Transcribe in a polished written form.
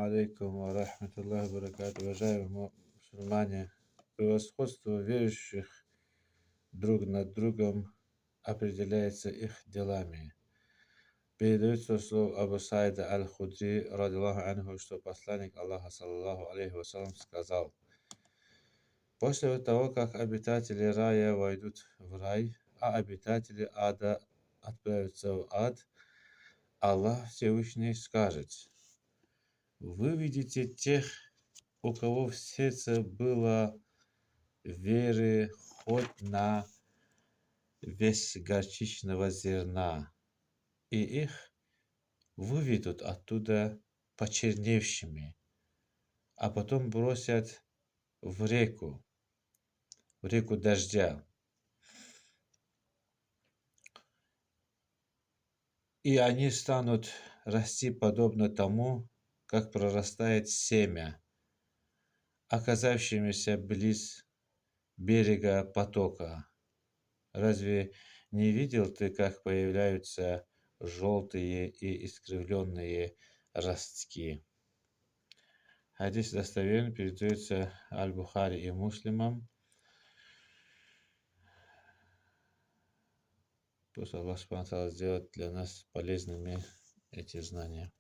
алейкум ва рахматуллахи ва баракату. Уважаемые мусульмане, превосходство верующих друг над другом определяется их делами. Передается слово Абу Саида Аль-Худри, радиллаху анху, что посланник Аллаха, саллаллаху алейхи вассалям, сказал: после того, как обитатели рая войдут в рай, а обитатели ада отправятся в ад, Аллах Всевышний скажет: вы видите тех, у кого в сердце было веры хоть на вес горчичного зерна, и их выведут оттуда почерневшими, а потом бросят в реку дождя, и они станут расти подобно тому, как прорастает семя, оказавшимися близ берега потока. Разве не видел ты, как появляются желтые и искривленные ростки? Хадис достоверно передается Аль-Бухари и Муслимам. Пусть Аллах Субхану ва Тааля сделает для нас полезными эти знания.